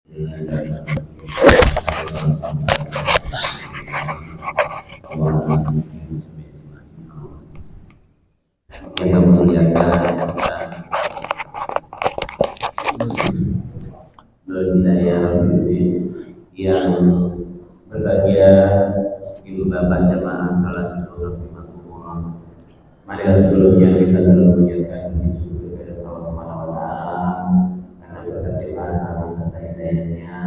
Yang memuliakan Hidayah yang berbahagia ibu bapak jamaah salat rahimakumullah. Mari sebelumnya kita selalu mengucapkan syukur kepada Allah Subhanahu wa taala karena berkecimpung serta hidayahnya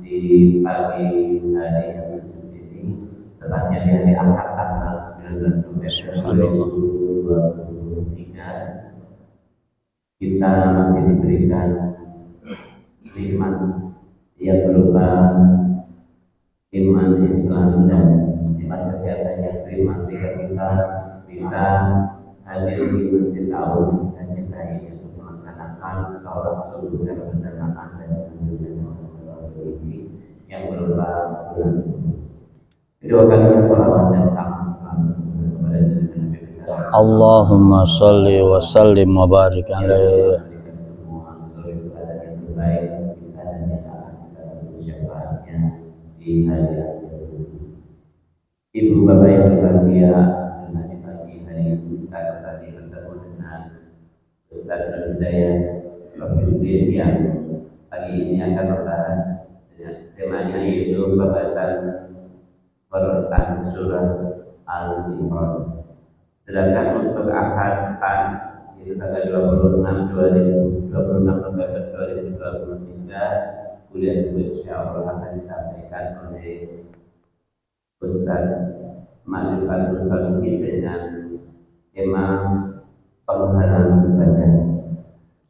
di pagi hari yang suci ini, tepatnya di hari Ahad tanggal 19 November 2023, kita masih diberikan nikmat yang berupa iman Islam dan nikmat kesehatan yang prima sehingga kita bisa hadir di masjid Allah dan cintai untuk melaksanakan sholat subuh secara berjamaah dan ini yang berupa bulan subuh. Kedua kalimat sholawat dan salam selamat kepada Nabi besar Allahumma sholli wa sallim wa barik alaihi. Di hari ibu bapak yang berbahagia, dengan di pagi hari ini kita kembali bertemu dengan Ustaz Hidayah Rafiuddin yang pagi ini akan membahas temanya yaitu pembahasan Quran surah Al-Imran. Sedangkan untuk akad yaitu tanggal 26 November 2023, kuliah subuh insyaallah akan disampaikan oleh Ustaz Ma'rifatul Salihin dengan tema penghalang ibadah.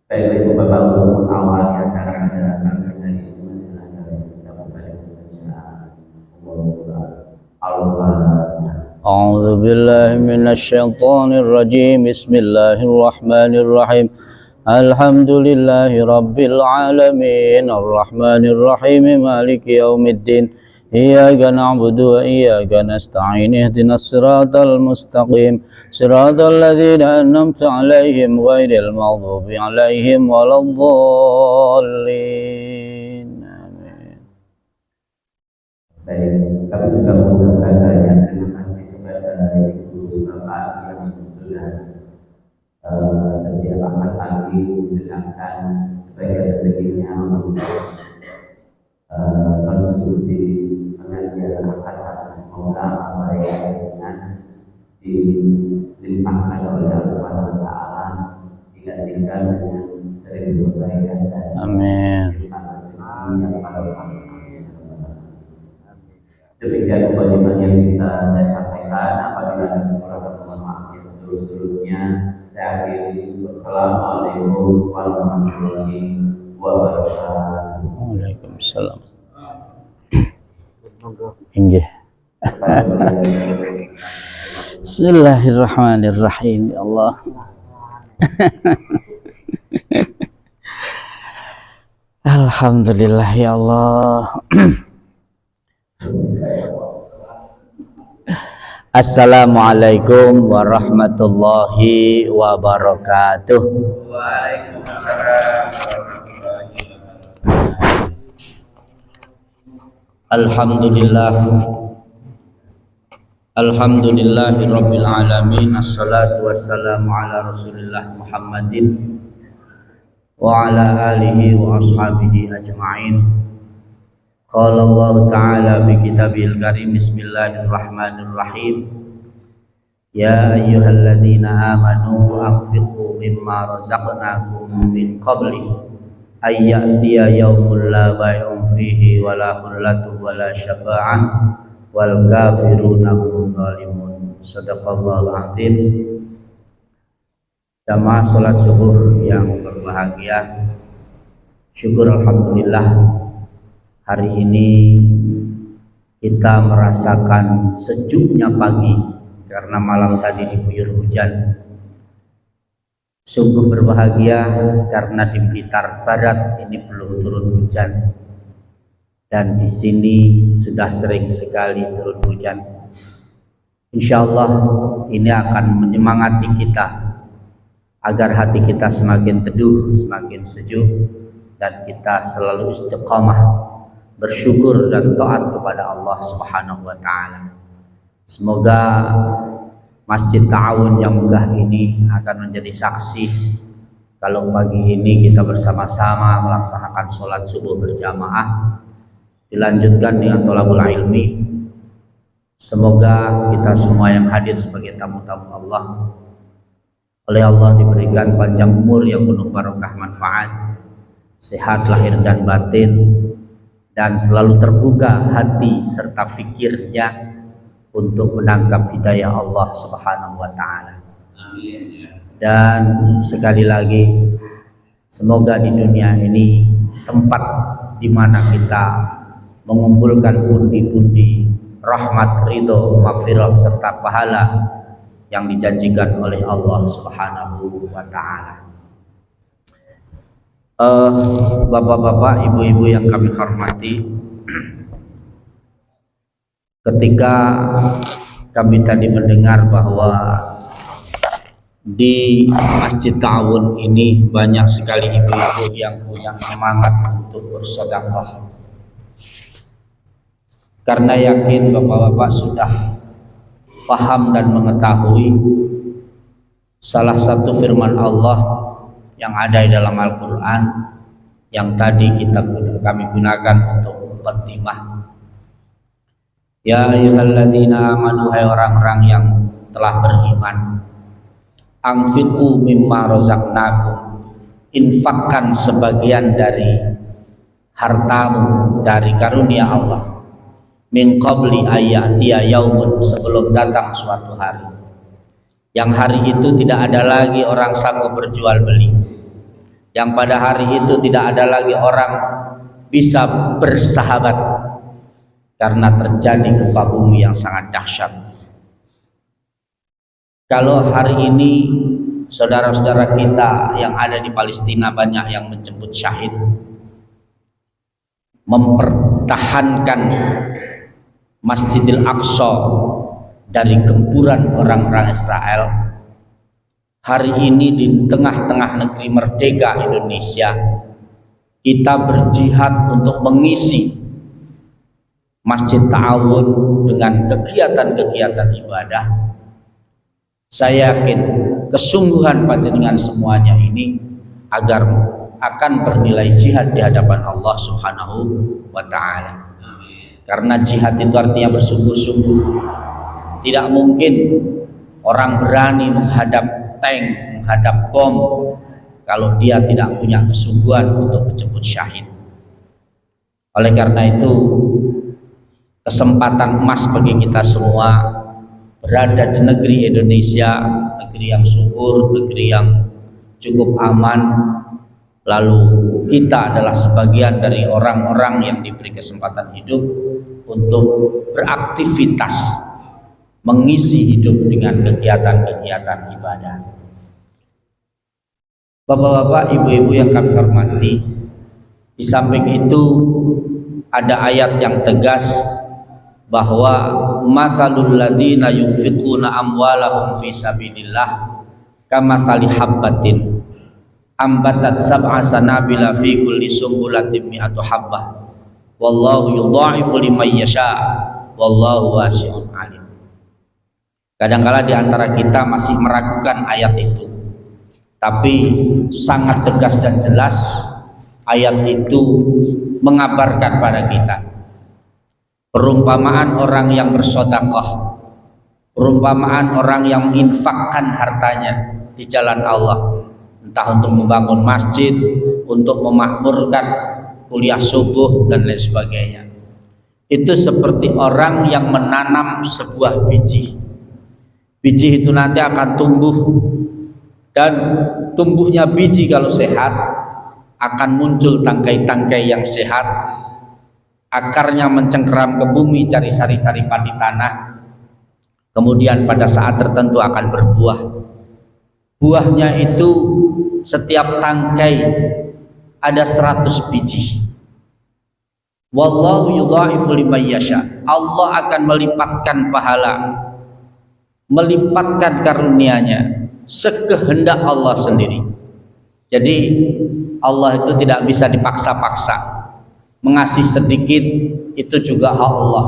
Baik itu Bapak untuk awalnya acara menjelaskan hari ini menjelaskan kita kembali Allah. A'udzu billahi minasy syaithanir rajim. Bismillahirrahmanirrahim. Alhamdulillahi rabbil alamin, arrahmanir rahim, maliki yaumiddin. Iyyaka na'budu wa iyyaka nasta'in. Ihdinas siratal mustaqim, siratal ladzina an'amta 'alaihim ghairil maghdubi 'alaihim waladdallin. Amin. Baik, kami juga mengucapkan banyak terima kasih kepada ibu bapak yang sudah setiap Ahad pagi mendengarkan sebagai rezekinya untuk konsumsi pengajian Ahad. Semoga apa yang dilimpahkan oleh Allah Subhanahu wa taala digantikan dengan seribu kebaikan dan Amin. Demikian pembahasan yang bisa saya sampaikan. Apabila ada kekurangan, mohon maaf yang seluruh-seluruhnya. Saya akhiri. Wassalamualaikum warahmatullahi wabarakatuh. Waalaikumsalam. Inggih. Bismillahirrahmanirrahim. Ya Allah. Alhamdulillah ya Allah. Assalamualaikum warahmatullahi wabarakatuh. Alhamdulillah. Alhamdulillahi rabbil alamin. Assalatu wassalamu ala Rasulillah Muhammadin wa ala alihi wa ashabihi ajma'in. Qala Allah Ta'ala fi kitabil karim. Bismillahirrahmanirrahim. Ya ayyuhalladzina amanu anfiqu mimma razaqnakum min qabli ayyatiya yaumul la bay'un fihi wala khullatun wala syafa'ah wal kafiruna hum zalimun. Shadaqallahul azim. Jamaah salat subuh yang berbahagia, syukur alhamdulillah hari ini kita merasakan sejuknya pagi karena malam tadi diguyur hujan. Sungguh berbahagia karena di Blitar Barat ini belum turun hujan dan di sini sudah sering sekali turun hujan. Insya Allah ini akan menyemangati kita agar hati kita semakin teduh, semakin sejuk, dan kita selalu istiqamah bersyukur dan taat kepada Allah Subhanahu wa taala. Semoga Masjid Ta'awun yang megah ini akan menjadi saksi kalau pagi ini kita bersama-sama melaksanakan sholat subuh berjamaah, dilanjutkan dengan thalabul ilmi. Semoga kita semua yang hadir sebagai tamu-tamu Allah oleh Allah diberikan panjang umur yang penuh barokah manfaat, sehat lahir dan batin, dan selalu terbuka hati serta fikirnya untuk menangkap hidayah Allah Subhanahu wa taala. Dan sekali lagi, semoga di dunia ini tempat di mana kita mengumpulkan pundi-pundi rahmat, ridho, maghfirah serta pahala yang dijanjikan oleh Allah Subhanahu wa taala. Bapak-bapak, ibu-ibu yang kami hormati, ketika kami tadi mendengar bahwa di Masjid Ta'awun ini banyak sekali ibu-ibu yang punya semangat untuk bersedekah, karena yakin bapak-bapak sudah paham dan mengetahui salah satu firman Allah yang ada di dalam Al-Quran yang tadi kami gunakan untuk muqaddimah. Ya ayyuhalladzina amanu, hai orang-orang yang telah beriman, anfiqu mimma razaqnakum, infakkan sebagian dari hartamu dari karunia Allah, min qabli ayyatiya yaumun, sebelum datang suatu hari, yang hari itu tidak ada lagi orang sanggup berjual beli, yang pada hari itu tidak ada lagi orang bisa bersahabat karena terjadi gempa bumi yang sangat dahsyat. Kalau hari ini saudara-saudara kita yang ada di Palestina banyak yang menjemput syahid, mempertahankan Masjidil Aqsa dari gempuran orang-orang Israel, hari ini di tengah-tengah negeri merdeka Indonesia kita berjihad untuk mengisi Masjid Ta'awun dengan kegiatan-kegiatan ibadah. Saya yakin kesungguhan panjenengan semuanya ini agar akan bernilai jihad di hadapan Allah Subhanahu wa taala. Karena jihad itu artinya bersungguh-sungguh. Tidak mungkin orang berani menghadap tank, menghadap bom kalau dia tidak punya kesungguhan untuk menjemput syahid. Oleh karena itu, kesempatan emas bagi kita semua berada di negeri Indonesia, negeri yang subur, negeri yang cukup aman. Lalu kita adalah sebagian dari orang-orang yang diberi kesempatan hidup untuk beraktivitas, mengisi hidup dengan kegiatan-kegiatan ibadah. Bapak-bapak, ibu-ibu yang kami hormati, di samping itu ada ayat yang tegas bahwa matsalul ladzina yunfiquna amwalahum fi sabilillah kamatsali habbatin ambatat sab'a sanabila fi kulli sumbulatin mi'atu habbah wallahu yudha'ifu liman yasha wallahu wasi'un alim. Kadangkala di antara kita masih meragukan ayat itu, tapi sangat tegas dan jelas ayat itu mengabarkan pada kita perumpamaan orang yang bersedekah, perumpamaan orang yang menginfakkan hartanya di jalan Allah, entah untuk membangun masjid, untuk memakmurkan kuliah subuh dan lain sebagainya. Itu seperti orang yang menanam sebuah biji. Biji itu nanti akan tumbuh, dan tumbuhnya biji kalau sehat akan muncul tangkai-tangkai yang sehat, akarnya mencengkeram ke bumi cari sari-sari padi tanah, kemudian pada saat tertentu akan berbuah. Buahnya itu setiap tangkai ada 100 biji. Wallahu yudha'ifu liman yasha. Allah akan melipatkan pahala, melipatkan karunia-Nya sekehendak Allah sendiri. Jadi Allah itu tidak bisa dipaksa-paksa. Mengasih sedikit itu juga hak Allah.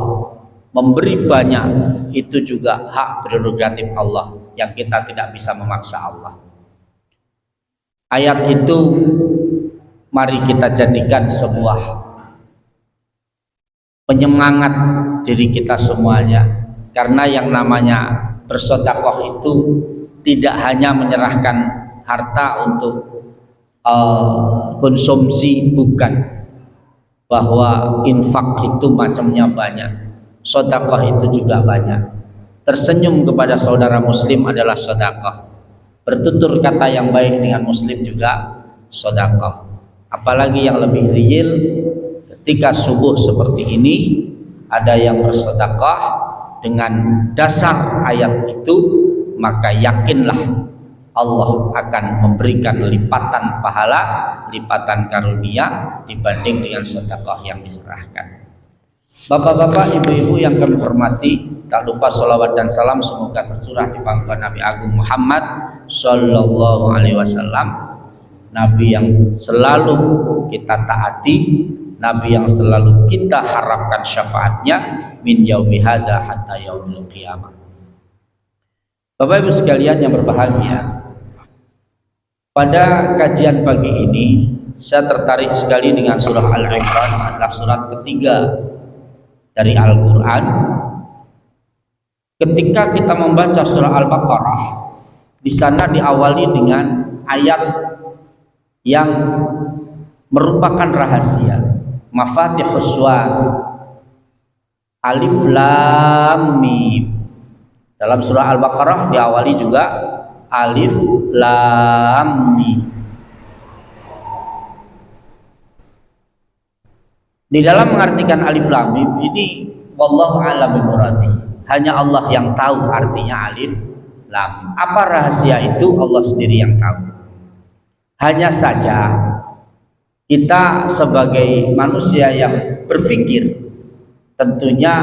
Memberi banyak itu juga hak prerogatif Allah yang kita tidak bisa memaksa Allah. Ayat itu mari kita jadikan sebuah penyemangat diri kita semuanya, karena yang namanya bersedekah itu tidak hanya menyerahkan harta untuk konsumsi, bukan, bahwa infak itu macamnya banyak, sedekah itu juga banyak. Tersenyum kepada saudara muslim adalah sedekah, bertutur kata yang baik dengan muslim juga sedekah. Apalagi yang lebih real ketika subuh seperti ini, ada yang bersedekah dengan dasar ayat itu, maka yakinlah Allah akan memberikan lipatan pahala, lipatan karunia dibanding dengan sedekah yang diserahkan. Bapak-bapak, ibu-ibu yang kami hormati, tak lupa sholawat dan salam semoga tercurah di pangkuan Nabi Agung Muhammad Sallallahu Alaihi Wasallam, Nabi yang selalu kita taati, Nabi yang selalu kita harapkan syafaatnya min yaumi hadza hatta yaumil qiyamah. Bapak Ibu sekalian yang berbahagia, pada kajian pagi ini saya tertarik sekali dengan surah Al-Imran, adalah surat ketiga dari Al-Quran. Ketika kita membaca surah Al-Baqarah, di sana diawali dengan ayat yang merupakan rahasia, mafatihus suwar, alif lam mim. Dalam surah Al-Baqarah diawali juga alif lam mim. Di dalam mengartikan alif lam mim ini, wallahu a'lam bimuradi, hanya Allah yang tahu artinya alif lam mim. Apa rahasia itu? Allah sendiri yang tahu. Hanya saja kita sebagai manusia yang berpikir tentunya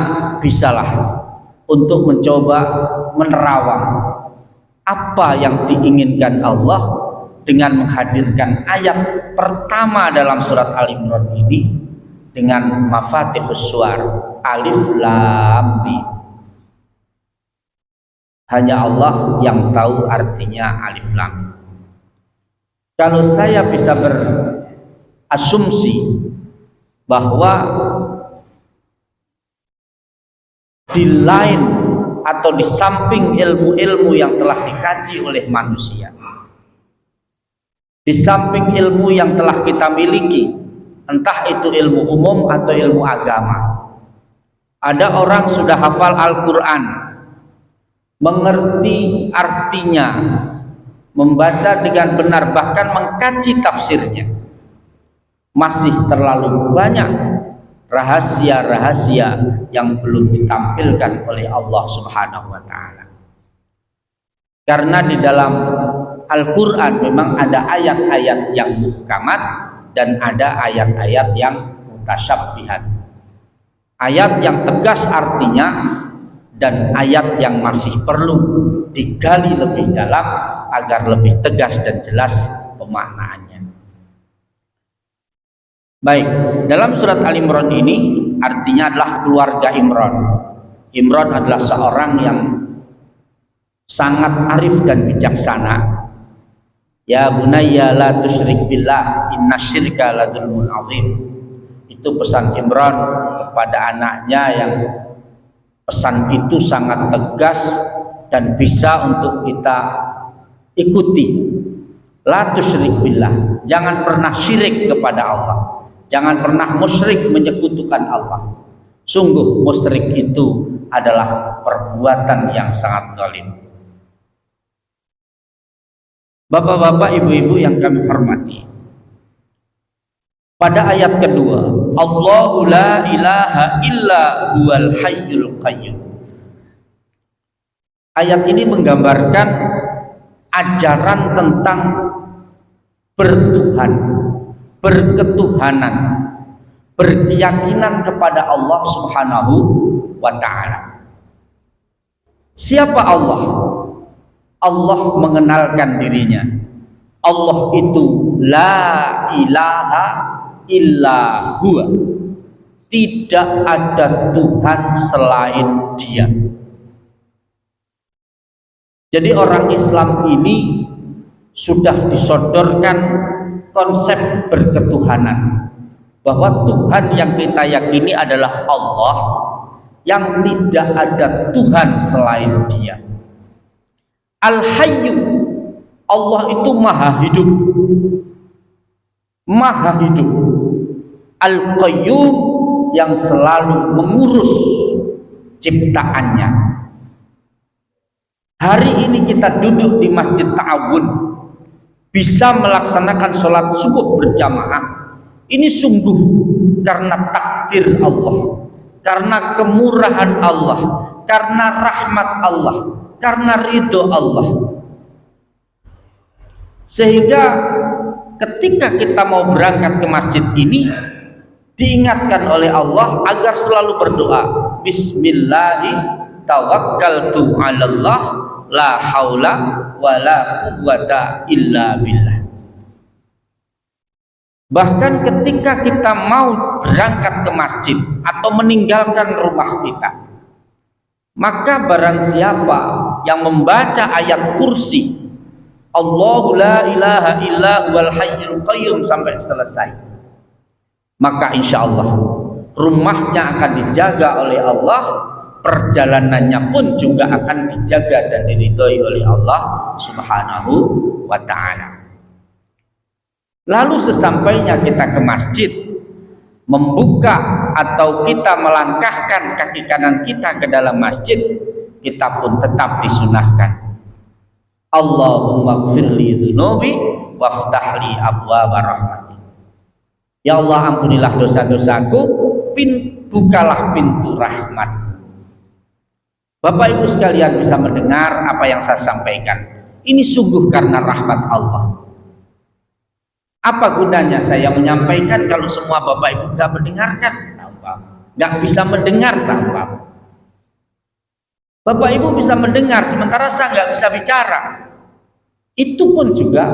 bisalah untuk mencoba menerawang apa yang diinginkan Allah dengan menghadirkan ayat pertama dalam surat Al-Imran ini dengan mafatihus suwar, alif lam mim. Hanya Allah yang tahu artinya alif lam mim. Kalau saya bisa berasumsi bahwa di lain atau di samping ilmu-ilmu yang telah dikaji oleh manusia, di samping ilmu yang telah kita miliki, entah itu ilmu umum atau ilmu agama, ada orang sudah hafal Al-Quran, mengerti artinya, membaca dengan benar, bahkan mengkaji tafsirnya, masih terlalu banyak rahasia-rahasia yang belum ditampilkan oleh Allah Subhanahu wa Ta'ala. Karena di dalam Al-Quran memang ada ayat-ayat yang muhkamat dan ada ayat-ayat yang mutasyabbihat, ayat yang tegas artinya dan ayat yang masih perlu digali lebih dalam agar lebih tegas dan jelas pemaknaannya. Baik, dalam surat Al-Imran ini artinya adalah keluarga Imran. Imran adalah seorang yang sangat arif dan bijaksana. Ya bunayya la tusyrik billah innasyirka la dzulmun adzim. Itu pesan Imran kepada anaknya, yang pesan itu sangat tegas dan bisa untuk kita ikuti. La tusyrik billah, jangan pernah syirik kepada Allah. Jangan pernah musyrik, menyekutukan Allah. Sungguh musyrik itu adalah perbuatan yang sangat zalim. Bapak-bapak, ibu-ibu yang kami hormati, pada ayat kedua, Allahu la ilaha illa huwal hayyul qayyum. Ayat ini menggambarkan ajaran tentang bertuhan, berketuhanan, berkeyakinan kepada Allah Subhanahu wa Ta'ala. Siapa Allah? Allah mengenalkan dirinya. Allah itu la ilaha illa huwa. Tidak ada Tuhan selain Dia. Jadi orang Islam ini sudah disodorkan konsep berketuhanan, bahwa Tuhan yang kita yakini adalah Allah, yang tidak ada Tuhan selain Dia. Al-Hayyu, Allah itu maha hidup, maha hidup. Al-Qayyum, yang selalu mengurus ciptaannya. Hari ini kita duduk di Masjid Ta'awun, bisa melaksanakan sholat subuh berjamaah. Ini sungguh karena takdir Allah, karena kemurahan Allah, karena rahmat Allah, karena ridho Allah. Sehingga ketika kita mau berangkat ke masjid ini, diingatkan oleh Allah agar selalu berdoa, Bismillahi tawakkaltu 'alallah la haula wala quwwata illa billah. Bahkan ketika kita mau berangkat ke masjid atau meninggalkan rumah kita, maka barang siapa yang membaca ayat kursi Allahu la ilaha illa huwal hayyul qayyum sampai selesai, maka insya Allah rumahnya akan dijaga oleh Allah, perjalanannya pun juga akan dijaga dan diridhoi oleh Allah Subhanahu wa ta'ala. Lalu sesampainya kita ke masjid, membuka atau kita melangkahkan kaki kanan kita ke dalam masjid, kita pun tetap disunahkan, Allahumma gfirli dhunubi waftahli abwaaba rahmati. Ya Allah, ampunilah dosa-dosaku, bukalah pintu rahmat. Bapak Ibu sekalian bisa mendengar apa yang saya sampaikan. Ini sungguh karena rahmat Allah. Apa gunanya saya menyampaikan kalau semua Bapak Ibu tidak mendengarkan? Nggak bisa mendengar sampah. Bapak Ibu bisa mendengar sementara saya nggak bisa bicara. Itu pun juga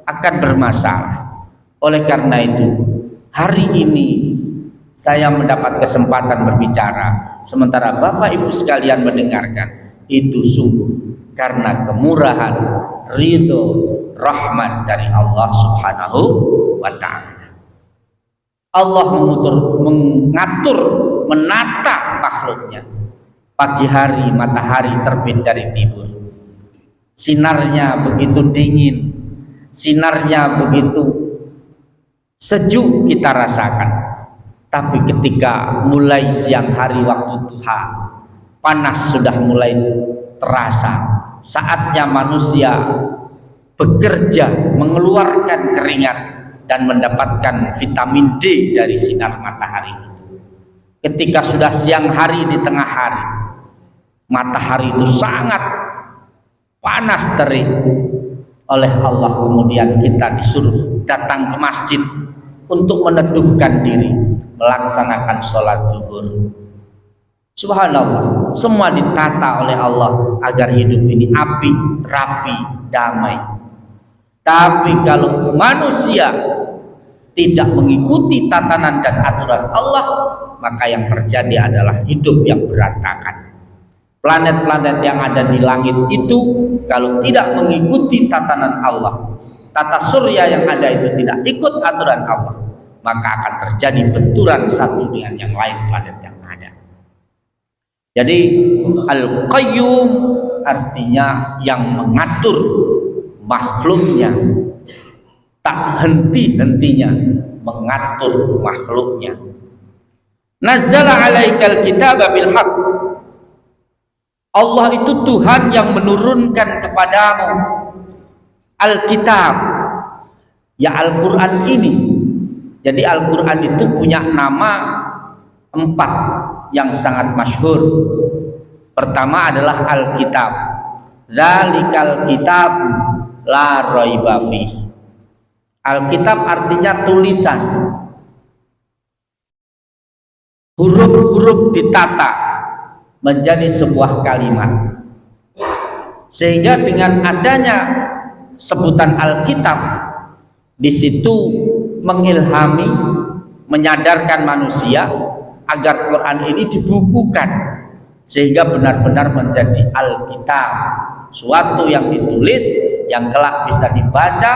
akan bermasalah. Oleh karena itu, hari ini saya mendapat kesempatan berbicara, sementara Bapak Ibu sekalian mendengarkan. Itu sungguh karena kemurahan, ridho, rahmat dari Allah Subhanahu wa ta'ala. Allah mengatur, menata makhluknya. Pagi hari matahari terbit dari timur, sinarnya begitu dingin, sinarnya begitu sejuk kita rasakan. Tapi ketika mulai siang hari waktu duha, panas sudah mulai terasa. Saatnya manusia bekerja, mengeluarkan keringat dan mendapatkan vitamin D dari sinar matahari. Ketika sudah siang hari di tengah hari, matahari itu sangat panas terik. Oleh Allah kemudian kita disuruh datang ke masjid untuk meneduhkan diri, melaksanakan sholat zuhur. Subhanallah, semua ditata oleh Allah agar hidup ini api, rapi, damai. Tapi kalau manusia tidak mengikuti tatanan dan aturan Allah, maka yang terjadi adalah hidup yang berantakan. Planet-planet yang ada di langit itu kalau tidak mengikuti tatanan Allah, tata surya yang ada itu tidak ikut aturan Allah, maka akan terjadi benturan satu dengan yang lain planet yang ada. Jadi Al-Qayyum artinya yang mengatur makhluknya, tak henti-hentinya mengatur makhluknya. Nazzala 'alaikal kitaba bil haqq. Allah itu Tuhan yang menurunkan kepadamu Alkitab, ya Al-Quran ini. Jadi Al-Quran itu punya nama 4 yang sangat masyhur. Pertama adalah Alkitab, Dzalikal kitab la raiba fih. Alkitab artinya tulisan, huruf-huruf ditata menjadi sebuah kalimat, sehingga dengan adanya sebutan Alkitab di situ mengilhami, menyadarkan manusia agar Quran ini dibukukan sehingga benar-benar menjadi Alkitab, suatu yang ditulis yang kelak bisa dibaca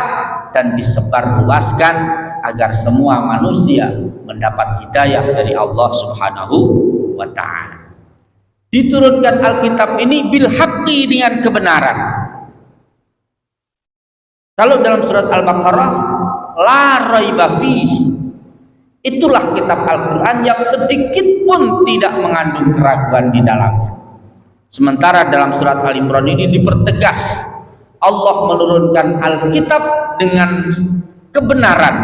dan disebarluaskan agar semua manusia mendapat hidayah dari Allah Subhanahu wa ta'ala. Diturunkan Alkitab ini bil haqqi, dengan kebenaran. Kalau dalam surat Al-Baqarah, la raiba fihi, itulah kitab Al-Quran yang sedikit pun tidak mengandung keraguan di dalamnya. Sementara dalam surat Al-Imran ini dipertegas, Allah menurunkan Alkitab dengan kebenaran,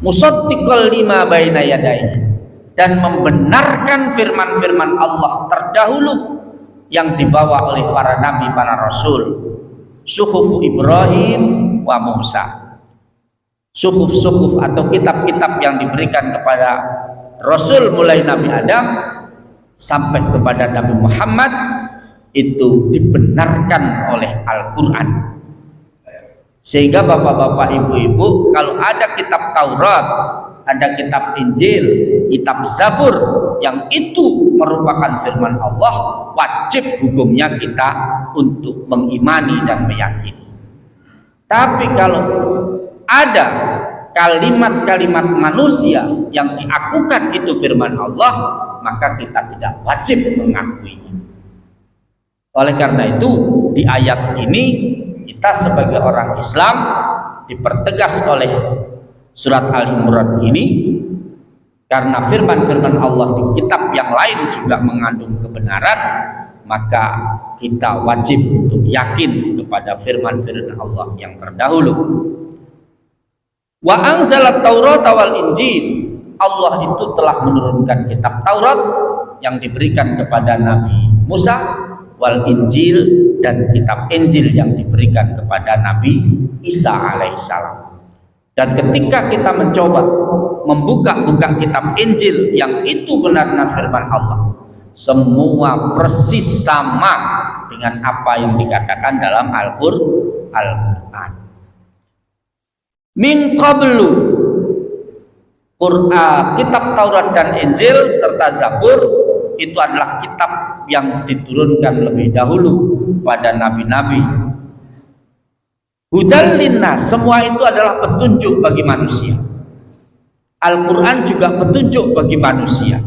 musaddiqal lima baina yadayhi, dan membenarkan firman-firman Allah terdahulu yang dibawa oleh para nabi, para rasul. Suhuf Ibrahim wa Musa, suhuf-suhuf atau kitab-kitab yang diberikan kepada Rasul mulai Nabi Adam sampai kepada Nabi Muhammad itu dibenarkan oleh Al-Quran. Sehingga bapak-bapak, ibu-ibu, kalau ada kitab Taurat, ada kitab Injil, kitab Zabur yang itu merupakan firman Allah, wajib hukumnya kita untuk mengimani dan meyakini. Tapi kalau ada kalimat-kalimat manusia yang diakukan itu firman Allah, maka kita tidak wajib mengakuinya. Oleh karena itu, di ayat ini kita sebagai orang Islam dipertegas oleh surat Al-Imran ini, karena firman-firman Allah di kitab yang lain juga mengandung kebenaran, maka kita wajib untuk yakin kepada firman-firman Allah yang terdahulu. Wa anzalat Taurat wal Injil, Allah itu telah menurunkan kitab Taurat yang diberikan kepada Nabi Musa, wal Injil, dan kitab Injil yang diberikan kepada Nabi Isa alaihissalam. Dan ketika kita mencoba membuka-buka kitab Injil yang itu benar-benar firman Allah, semua persis sama dengan apa yang dikatakan dalam Al-Quran. Min qablu, kitab Taurat dan Injil serta Zabur itu adalah kitab yang diturunkan lebih dahulu pada nabi-nabi. Hudal linnas, semua itu adalah petunjuk bagi manusia. Al-Quran juga petunjuk bagi manusia.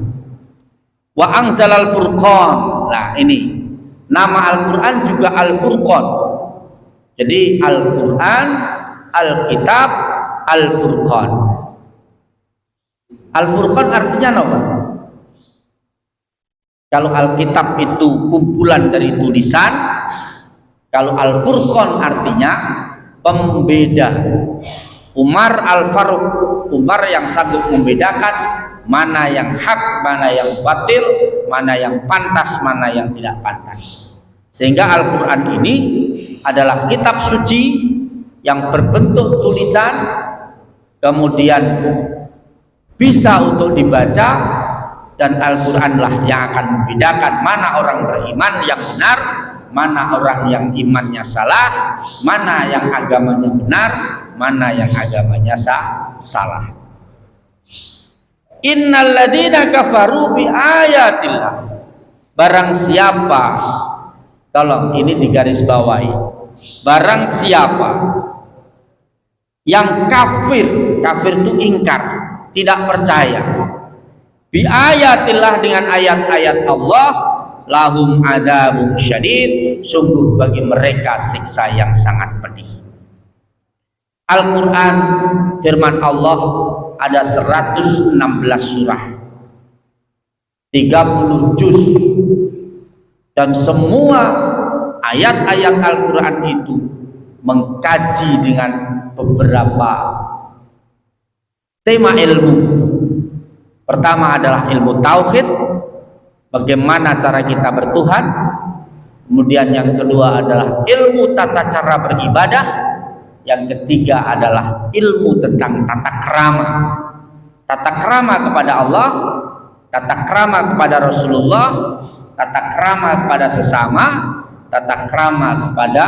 Wa anzalal furqan, nah ini nama Al-Quran juga Al-Furqan. Jadi Al-Quran, Alkitab, Al-Furqan. Al-Furqan artinya apa? Kalau Alkitab itu kumpulan dari tulisan, kalau Al-Furqan artinya pembeda. Umar Al-Faruq, Umar yang sanggup membedakan mana yang hak, mana yang batil, mana yang pantas, mana yang tidak pantas. Sehingga Al-Quran ini adalah kitab suci yang berbentuk tulisan, kemudian bisa untuk dibaca, dan Al-Quranlah yang akan membedakan mana orang beriman yang benar, mana orang yang imannya salah, mana yang agamanya benar, mana yang agamanya salah. Innal ladina kafaru bi ayatillah, barang siapa, tolong ini digarisbawahi, barang siapa yang kafir, kafir itu ingkar, tidak percaya, bi ayatillah, dengan ayat-ayat Allah, lahum adzabun syadid, sungguh bagi mereka siksa yang sangat pedih. Al-Quran firman Allah ada 116 surah, 30 juz, dan semua ayat-ayat Al-Quran itu mengkaji dengan beberapa tema ilmu. Pertama adalah ilmu tauhid, bagaimana cara kita bertuhan. Kemudian yang kedua adalah ilmu tata cara beribadah. Yang ketiga adalah ilmu tentang tata krama. Tata krama kepada Allah, tata krama kepada Rasulullah, tata krama kepada sesama, tata krama kepada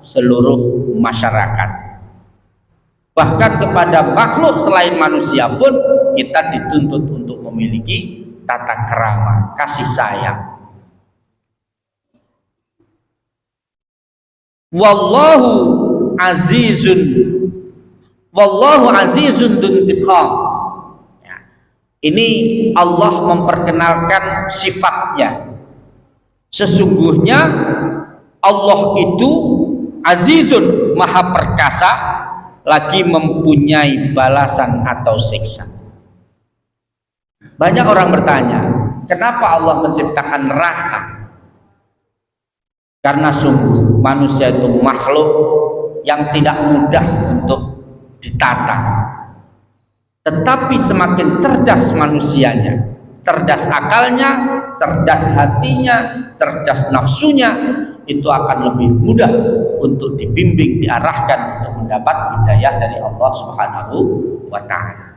seluruh masyarakat. Bahkan kepada makhluk selain manusia pun kita dituntut untuk memiliki tata krama, kasih sayang. Wallahu azizun dzuntiqam. Ya. Ini Allah memperkenalkan sifatnya. Sesungguhnya Allah itu azizun, maha perkasa, lagi mempunyai balasan atau siksa. Banyak orang bertanya, kenapa Allah menciptakan neraka? Karena sungguh manusia itu makhluk yang tidak mudah untuk ditata. Tetapi semakin cerdas manusianya, cerdas akalnya, cerdas hatinya, cerdas nafsunya, itu akan lebih mudah untuk dibimbing, diarahkan untuk mendapat hidayah dari Allah Subhanahu wa Ta'ala.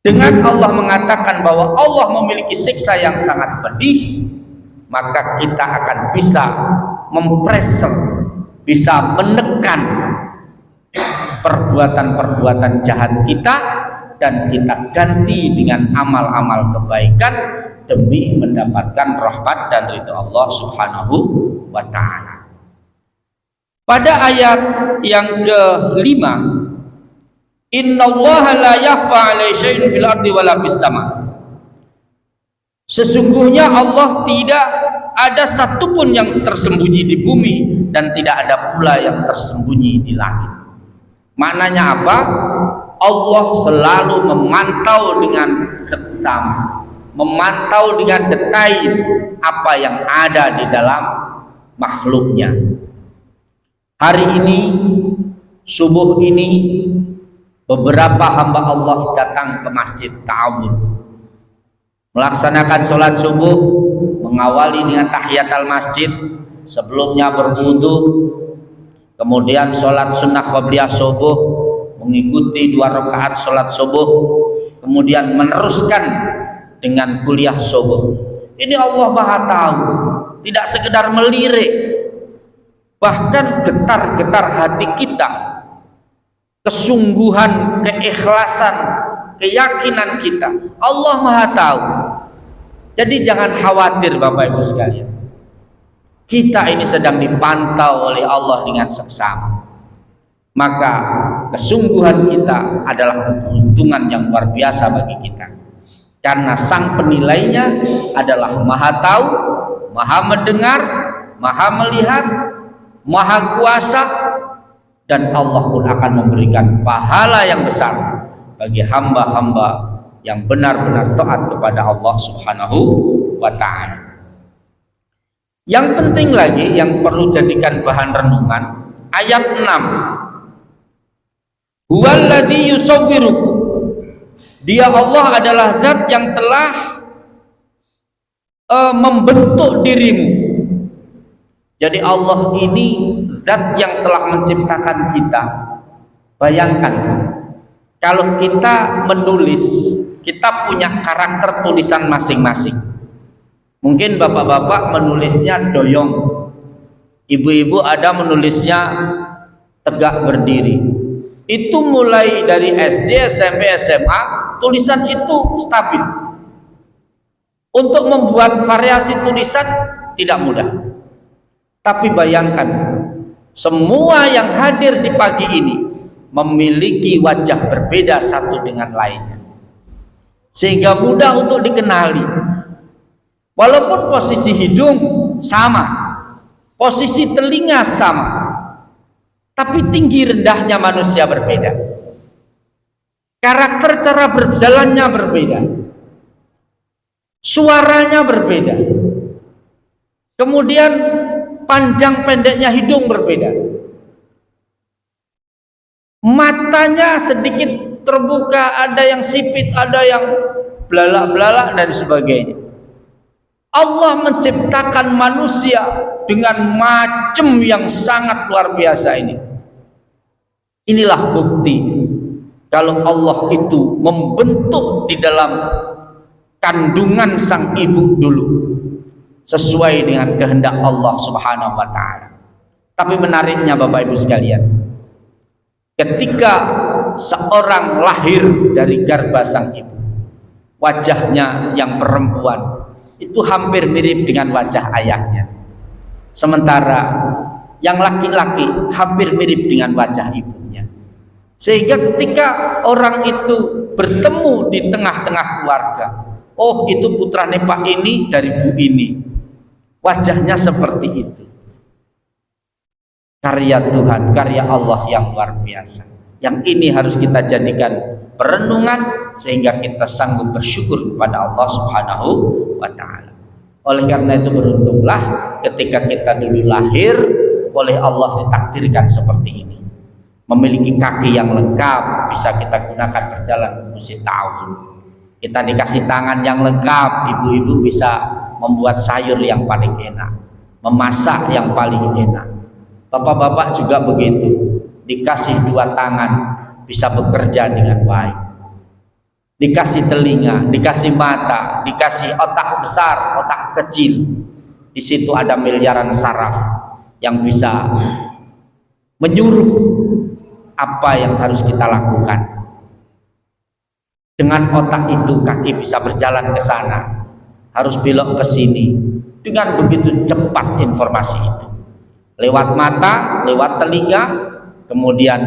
Dengan Allah mengatakan bahwa Allah memiliki siksa yang sangat pedih, maka kita akan bisa mempressure, bisa menekan perbuatan-perbuatan jahat kita, dan kita ganti dengan amal-amal kebaikan demi mendapatkan rahmat dan ridha Allah Subhanahu wa Ta'ala. Pada ayat yang ke-5, innallaha la yakhfa 'alaihi syai'un fil ardi wala fis sama. Sesungguhnya Allah tidak ada satupun yang tersembunyi di bumi dan tidak ada pula yang tersembunyi di langit. Maknanya apa? Allah selalu memantau dengan seksama, memantau dengan detail apa yang ada di dalam makhluknya. Hari ini, subuh ini, beberapa hamba Allah datang ke Masjid Ta'awun, melaksanakan sholat subuh, mengawali dengan tahiyatul masjid, sebelumnya berwudu, kemudian sholat sunnah qabliyah subuh, mengikuti 2 rakaat sholat subuh, kemudian meneruskan dengan kuliah subuh. Ini Allah Maha tahu, tidak sekedar melirik, bahkan getar-getar hati kita, kesungguhan, keikhlasan, keyakinan kita, Allah Maha tahu. Jadi jangan khawatir Bapak Ibu sekalian, kita ini sedang dipantau oleh Allah dengan seksama. Maka kesungguhan kita adalah keberuntungan yang luar biasa bagi kita, karena sang penilainya adalah Maha tahu, Maha mendengar, Maha melihat, Maha kuasa, dan Allah pun akan memberikan pahala yang besar bagi hamba-hamba yang benar-benar taat kepada Allah Subhanahu wa Ta'ala. Yang penting lagi yang perlu jadikan bahan renungan, ayat 6. Huwallazi yusawwirukum. Dia Allah adalah zat yang telah membentuk dirimu. Jadi Allah ini zat yang telah menciptakan kita. Bayangkan kalau kita menulis, kita punya karakter tulisan masing-masing. Mungkin bapak-bapak menulisnya doyong, ibu-ibu ada menulisnya tegak berdiri. Itu mulai dari SD, SMP, SMA, tulisan itu stabil. Untuk membuat variasi tulisan tidak mudah. Tapi bayangkan, semua yang hadir di pagi ini memiliki wajah berbeda satu dengan lainnya, sehingga mudah untuk dikenali. Walaupun posisi hidung sama, posisi telinga sama, tapi tinggi rendahnya manusia berbeda, karakter cara berjalannya berbeda, suaranya berbeda, kemudian panjang pendeknya hidung berbeda, matanya sedikit terbuka, ada yang sipit, ada yang belalak-belalak dan sebagainya. Allah menciptakan manusia dengan macam yang sangat luar biasa ini. Inilah bukti kalau Allah itu membentuk di dalam kandungan sang ibu dulu sesuai dengan kehendak Allah Subhanahu wa Ta'ala. Tapi menariknya Bapak Ibu sekalian, ketika seorang lahir dari garba sang ibu, wajahnya yang perempuan itu hampir mirip dengan wajah ayahnya, sementara yang laki-laki hampir mirip dengan wajah ibunya. Sehingga ketika orang itu bertemu di tengah-tengah keluarga, oh itu putrane Pak ini dari Bu ini, wajahnya seperti itu. Karya Tuhan, karya Allah yang luar biasa. Yang ini harus kita jadikan perenungan sehingga kita sanggup bersyukur kepada Allah Subhanahu wa Ta'ala. Oleh karena itu, beruntunglah ketika kita dulu lahir oleh Allah ditakdirkan seperti ini, memiliki kaki yang lengkap, bisa kita gunakan berjalan musik tahun. Kita dikasih tangan yang lengkap, ibu-ibu bisa membuat sayur yang paling enak, memasak yang paling enak. Bapak-bapak juga begitu, dikasih dua tangan bisa bekerja dengan baik, dikasih telinga, dikasih mata, dikasih otak besar, otak kecil. Di situ ada miliaran saraf yang bisa menyuruh apa yang harus kita lakukan. Dengan otak itu kaki bisa berjalan ke sana, harus belok ke sini. Dengan begitu cepat informasi itu, lewat mata, lewat telinga, kemudian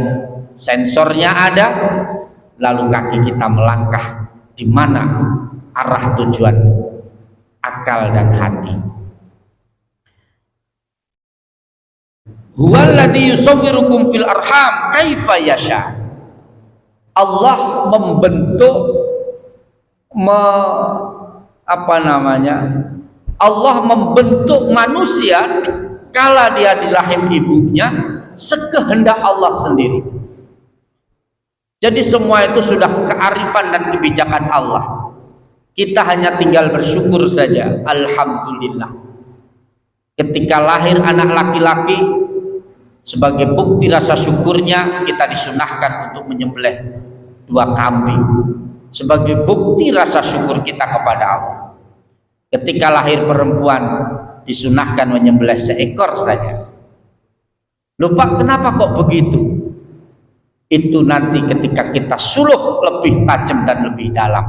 sensornya ada, lalu kaki kita melangkah di mana arah tujuan akal dan hati. Huwallazi yusawwirukum fil arham kaifa yasha. Allah membentuk Allah membentuk manusia kala dia di rahim ibunya sekehendak Allah sendiri. Jadi semua itu sudah kearifan dan kebijakan Allah. Kita hanya tinggal bersyukur saja. Alhamdulillah. Ketika lahir anak laki-laki, sebagai bukti rasa syukurnya kita disunahkan untuk menyembelih 2 kambing sebagai bukti rasa syukur kita kepada Allah. Ketika lahir perempuan, disunahkan menyembelih 1 ekor saja. Lupa kenapa kok begitu? Itu nanti ketika kita suluh lebih tajam dan lebih dalam.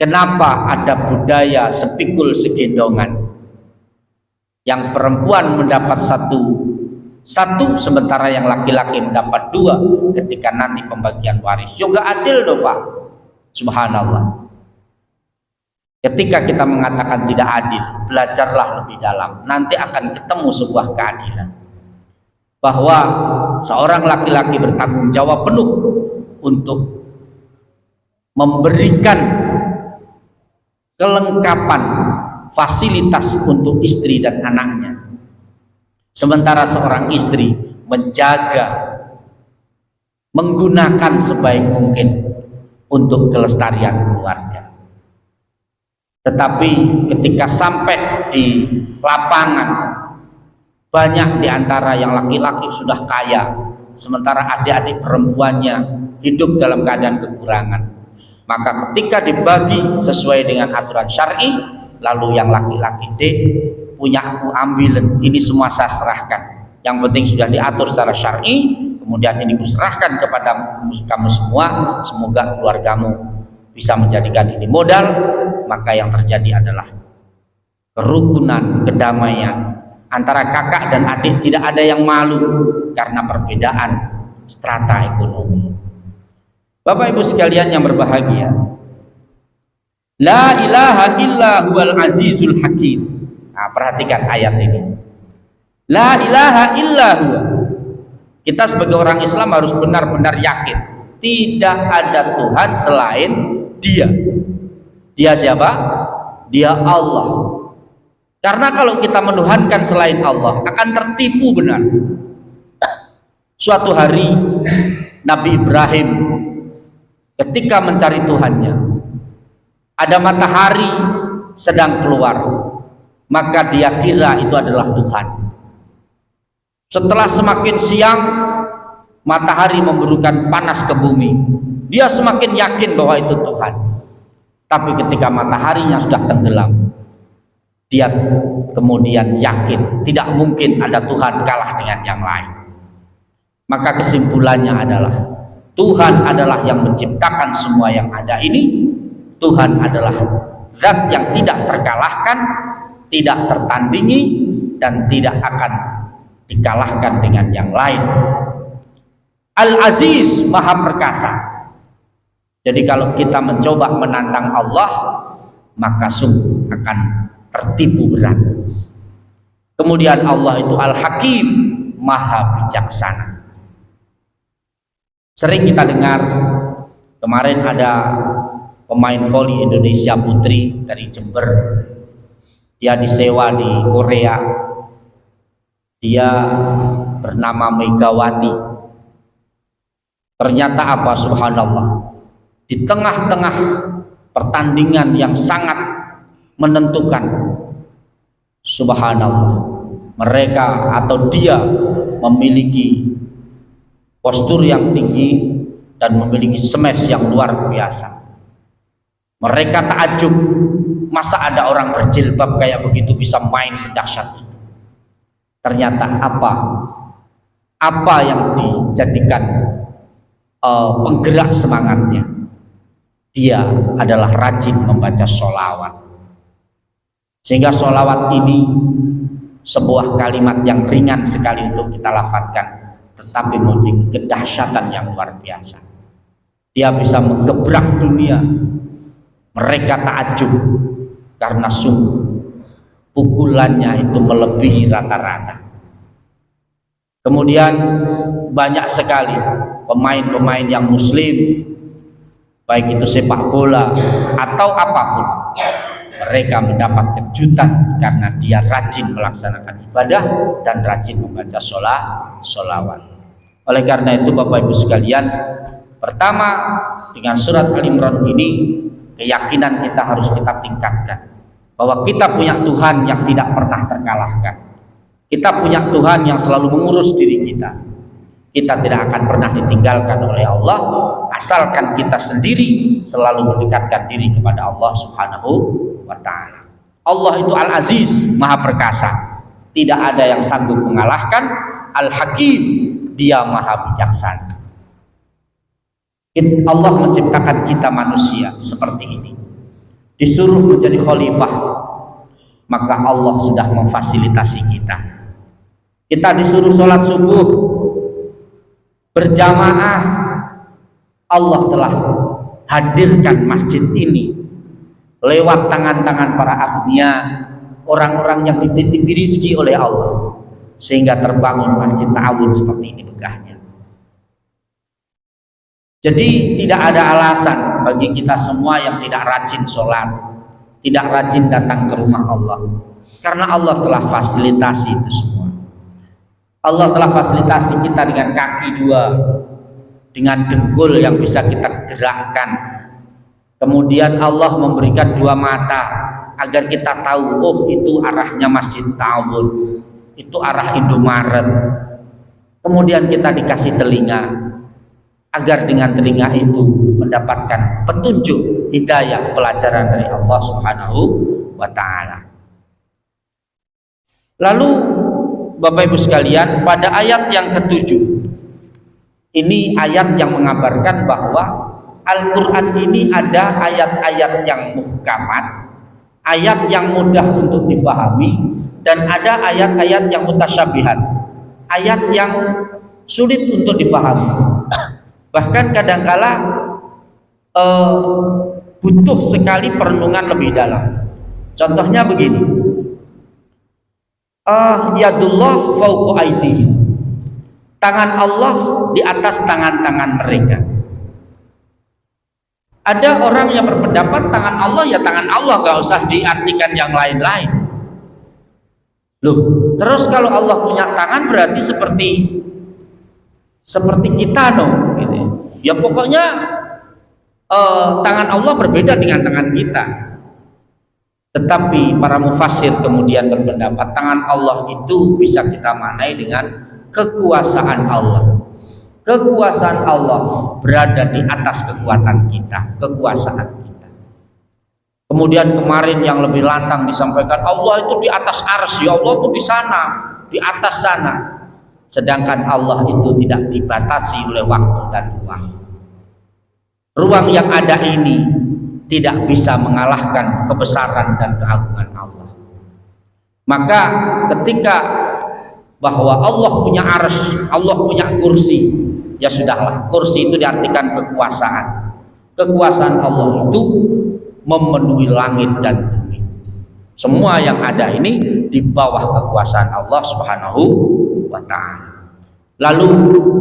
Kenapa ada budaya sepikul segendongan? Yang perempuan mendapat satu sementara yang laki-laki mendapat 2 ketika nanti pembagian waris. Juga adil dong Pak. Subhanallah. Ketika kita mengatakan tidak adil, belajarlah lebih dalam. Nanti akan ketemu sebuah keadilan. Bahwa seorang laki-laki bertanggung jawab penuh untuk memberikan kelengkapan fasilitas untuk istri dan anaknya. Sementara seorang istri menjaga, menggunakan sebaik mungkin untuk kelestarian keluarga. Tetapi ketika sampai di lapangan, banyak di antara yang laki-laki sudah kaya, sementara adik-adik perempuannya hidup dalam keadaan kekurangan. Maka ketika dibagi sesuai dengan aturan syar'i, lalu yang laki-laki punya aku ambil, ini semua saya serahkan. Yang penting sudah diatur secara syar'i, kemudian ini kuserahkan kepada kamu semua, semoga keluargamu bisa menjadikan ini modal. Maka yang terjadi adalah kerukunan, kedamaian antara kakak dan adik. Tidak ada yang malu karena perbedaan strata ekonomi. Bapak Ibu sekalian yang berbahagia, la ilaha illa huwal azizul hakim. Nah, perhatikan ayat ini. La ilaha illa huwa. Kita sebagai orang Islam harus benar-benar yakin tidak ada Tuhan selain Dia. Dia siapa? Dia Allah. Karena kalau kita menuhankan selain Allah akan tertipu benar. Suatu hari Nabi Ibrahim ketika mencari Tuhannya, ada matahari sedang keluar, maka dia kira itu adalah Tuhan. Setelah semakin siang, matahari memberikan panas ke bumi, dia semakin yakin bahwa itu Tuhan. Tapi ketika mataharinya sudah tenggelam, dia kemudian yakin tidak mungkin ada Tuhan kalah dengan yang lain. Maka kesimpulannya adalah Tuhan adalah yang menciptakan semua yang ada ini. Tuhan adalah zat yang tidak terkalahkan, tidak tertandingi, dan tidak akan dikalahkan dengan yang lain. Al-Aziz, Maha Perkasa. Jadi kalau kita mencoba menantang Allah, maka sungguh akan tertipu berat. Kemudian Allah itu Al-Hakim, Maha Bijaksana. Sering kita dengar, kemarin ada pemain voli Indonesia putri dari Jember, dia disewa di Korea, dia bernama Megawati. Ternyata apa, subhanallah, di tengah-tengah pertandingan yang sangat menentukan, subhanallah, mereka atau dia memiliki postur yang tinggi dan memiliki smash yang luar biasa. Mereka takjub, masa ada orang berjilbab kayak begitu bisa main sedahsyat itu. Ternyata apa yang dijadikan penggerak semangatnya? Dia adalah rajin membaca sholawat. Sehingga sholawat ini sebuah kalimat yang ringan sekali untuk kita lafadzkan, tetapi memiliki kedahsyatan yang luar biasa. Dia bisa menggebrak dunia. Mereka takjub karena sungguh pukulannya itu melebihi rata-rata. Kemudian banyak sekali pemain-pemain yang muslim, baik itu sepak bola atau apapun, mereka mendapat kejutan karena dia rajin melaksanakan ibadah dan rajin membaca sholawat. Oleh karena itu Bapak Ibu sekalian, pertama dengan surat Al-Imran ini keyakinan kita harus kita tingkatkan bahwa kita punya Tuhan yang tidak pernah terkalahkan. Kita punya Tuhan yang selalu mengurus diri kita. Kita tidak akan pernah ditinggalkan oleh Allah asalkan kita sendiri selalu mendekatkan diri kepada Allah Subhanahu wa ta'ala. Allah itu Al-Aziz, Maha Perkasa. Tidak ada yang sanggup mengalahkan. Al-Hakim, Dia Maha Bijaksana. Allah menciptakan kita manusia seperti ini, disuruh menjadi khalifah, maka Allah sudah memfasilitasi kita. Kita disuruh sholat subuh berjamaah, Allah telah hadirkan masjid ini lewat tangan-tangan para agnia, orang-orang yang dititipi rizki oleh Allah, sehingga terbangun masjid ta'awun seperti ini megahnya. Jadi tidak ada alasan bagi kita semua yang tidak rajin sholat, tidak rajin datang ke rumah Allah, karena Allah telah fasilitasi itu semua. Allah telah fasilitasi kita dengan kaki dua, dengan dengkul yang bisa kita gerakkan. Kemudian Allah memberikan dua mata agar kita tahu, oh itu arahnya Masjid Ta'awun, itu arah Indomaret. Kemudian kita dikasih telinga agar dengan telinga itu mendapatkan petunjuk hidayah pelajaran dari Allah Subhanahu wa ta'ala. Lalu Bapak Ibu sekalian, pada ayat yang ke-7 ini ayat yang mengabarkan bahwa Al-Quran ini ada ayat-ayat yang muhkamat, ayat yang mudah untuk dipahami, dan ada ayat-ayat yang mutasyabihat, ayat yang sulit untuk dipahami. Bahkan kadangkala butuh sekali perenungan lebih dalam. Contohnya begini, yadullah fawqa aydihim, tangan Allah di atas tangan-tangan mereka. Ada orang yang berpendapat tangan Allah ya tangan Allah, gak usah diartikan yang lain-lain. Loh, terus kalau Allah punya tangan berarti seperti kita dong, gitu ya. Ya pokoknya tangan Allah berbeda dengan tangan kita. Tetapi para mufassir kemudian berpendapat tangan Allah itu bisa kita maknai dengan kekuasaan Allah. Kekuasaan Allah berada di atas kekuatan kita, kekuasaan kita. Kemudian kemarin yang lebih lantang disampaikan, Allah itu di atas arsy, Allah itu di sana, di atas sana. Sedangkan Allah itu tidak dibatasi oleh waktu dan ruang. Ruang yang ada ini tidak bisa mengalahkan kebesaran dan keagungan Allah. Maka ketika bahwa Allah punya arsy, Allah punya kursi, ya sudahlah, kursi itu diartikan kekuasaan. Kekuasaan Allah itu memenuhi langit dan bumi. Semua yang ada ini di bawah kekuasaan Allah Subhanahu wa ta'ala. Lalu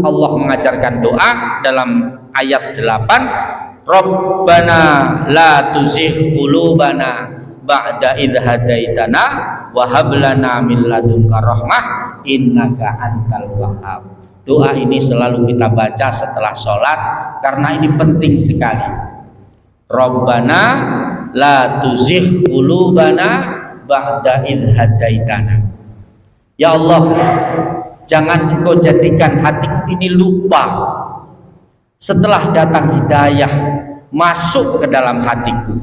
Allah mengajarkan doa dalam ayat 8, Rabbana la tuzigh qulubana ba'da idh hadaitana wa hab lana min ladunka rahmah innaka antal wahhab. Doa ini selalu kita baca setelah sholat karena ini penting sekali. Rabbana la tuzigh qulubana ba'da idh hadaitana. Ya Allah, jangan Engkau jadikan hatiku ini lupa setelah datang hidayah masuk ke dalam hatiku.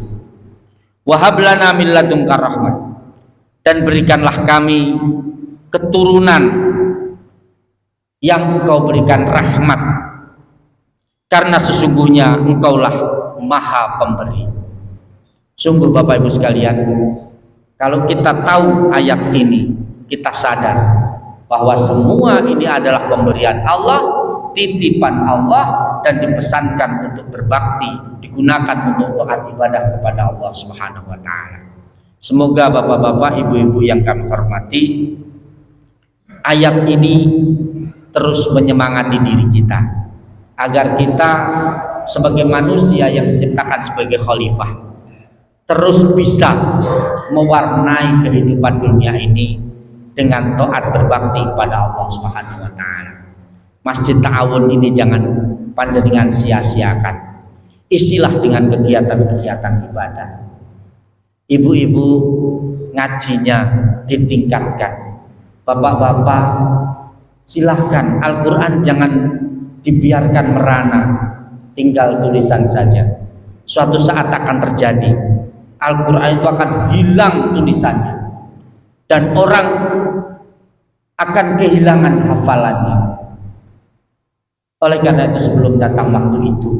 Wa hab lana min ladunka rahmah, dan berikanlah kami keturunan yang Engkau berikan rahmat, karena sesungguhnya Engkaulah Maha Pemberi. Sungguh Bapak Ibu sekalian, kalau kita tahu ayat ini, kita sadar bahwa semua ini adalah pemberian Allah, titipan Allah, dan dipesankan untuk berbakti, digunakan untuk taat ibadah kepada Allah Subhanahu wa ta'ala. Semoga Bapak-bapak, Ibu-ibu yang kami hormati, ayat ini terus menyemangati diri kita agar kita sebagai manusia yang diciptakan sebagai khalifah terus bisa mewarnai kehidupan dunia ini dengan taat berbakti pada Allah Subhanahu wa ta'ala. Masjid Ta'awun ini jangan panjenengan sia-siakan, isilah dengan kegiatan-kegiatan ibadah. Ibu-ibu ngajinya ditingkatkan, bapak-bapak silahkan, Al-Quran jangan dibiarkan merana, tinggal tulisan saja. Suatu saat akan terjadi, Al-Quran itu akan hilang tulisannya dan orang akan kehilangan hafalannya. Oleh karena itu, sebelum datang waktu itu,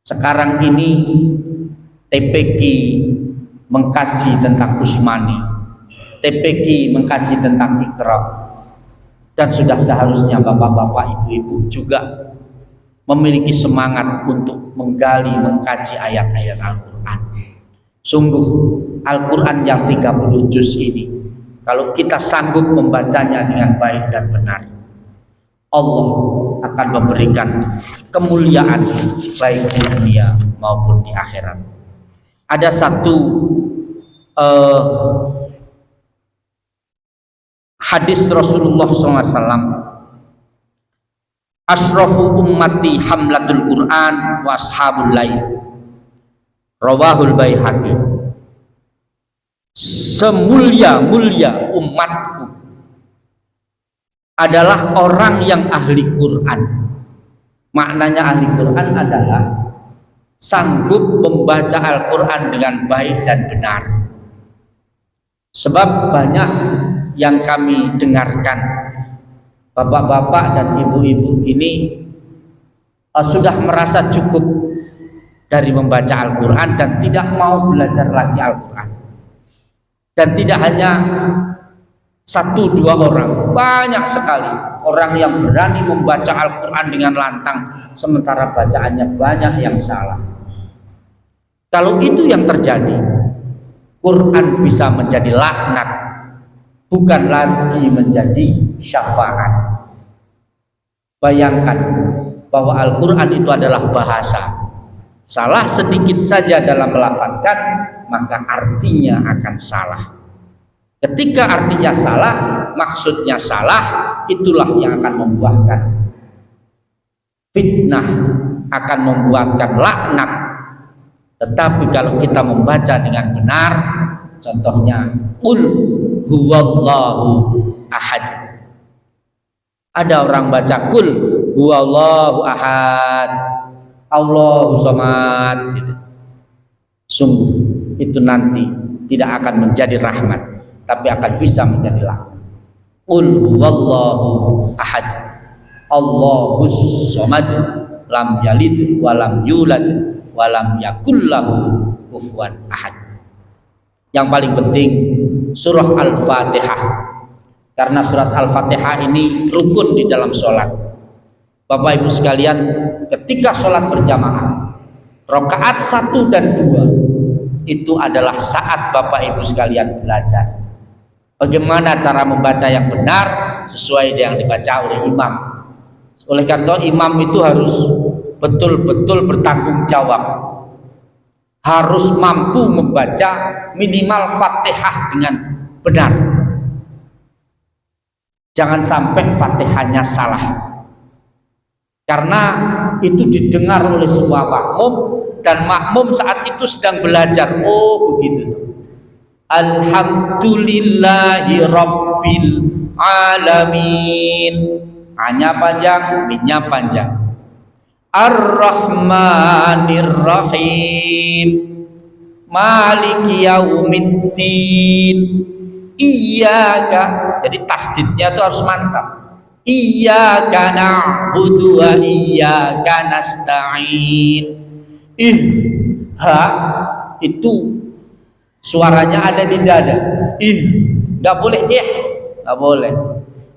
sekarang ini TPQ mengkaji tentang Usmani, TPQ mengkaji tentang Iqra, dan sudah seharusnya bapak-bapak, ibu-ibu juga memiliki semangat untuk menggali, mengkaji ayat-ayat Al-Quran. Sungguh Al-Quran yang 30 juz ini, kalau kita sanggup membacanya dengan baik dan benar, Allah akan memberikan kemuliaan baik di dunia maupun di akhirat. Ada satu hadis Rasulullah SAW, asrafu ummati hamlatul Quran wa ashabul lail, rawahul Baihaqi. Semulia-mulia umatku adalah orang yang ahli Quran. Maknanya ahli Quran adalah sanggup membaca Al-Quran dengan baik dan benar. Sebab banyak yang kami dengarkan, bapak-bapak dan ibu-ibu ini sudah merasa cukup dari membaca Al-Quran dan tidak mau belajar lagi Al-Quran. Dan tidak hanya 1-2 orang, banyak sekali orang yang berani membaca Al-Quran dengan lantang, sementara bacaannya banyak yang salah. Kalau itu yang terjadi, Quran bisa menjadi laknat, bukan lagi menjadi syafaat. Bayangkan bahwa Al-Quran itu adalah bahasa. Salah sedikit saja dalam melafadzkan, maka artinya akan salah. Ketika artinya salah, maksudnya salah, itulah yang akan membuahkan fitnah, akan membuahkan laknat. Tetapi kalau kita membaca dengan benar, contohnya qul huwallahu ahad. Ada orang baca qul huwallahu ahad, Allahu samad. Sungguh itu nanti tidak akan menjadi rahmat, tapi akan bisa menjadi laknat. Qul huwallahu ahad, Allahus somad, lam yalid walam yulad walam yakul lahu kufuwan ahad. Yang paling penting surah Al-Fatihah, karena surat Al-Fatihah ini rukun di dalam sholat. Bapak Ibu sekalian, ketika sholat berjamaah rakaat 1 dan 2 itu adalah saat Bapak Ibu sekalian belajar bagaimana cara membaca yang benar sesuai dengan yang dibaca oleh imam. Oleh karena imam itu harus betul-betul bertanggung jawab, harus mampu membaca minimal Fatihah dengan benar. Jangan sampai Fatihahnya salah, karena itu didengar oleh semua makmum, dan makmum saat itu sedang belajar. Oh begitu. Alhamdulillahi Rabbil Alamin, hanya panjang, minnya panjang. Ar-Rahmanir Rahim, Maliki Yaumiddin, Iyyaka, jadi tasdidnya itu harus mantap. Iyyaka na'budu wa iyyaka nasta'in. Ha itu suaranya ada di dada. Enggak boleh enggak boleh.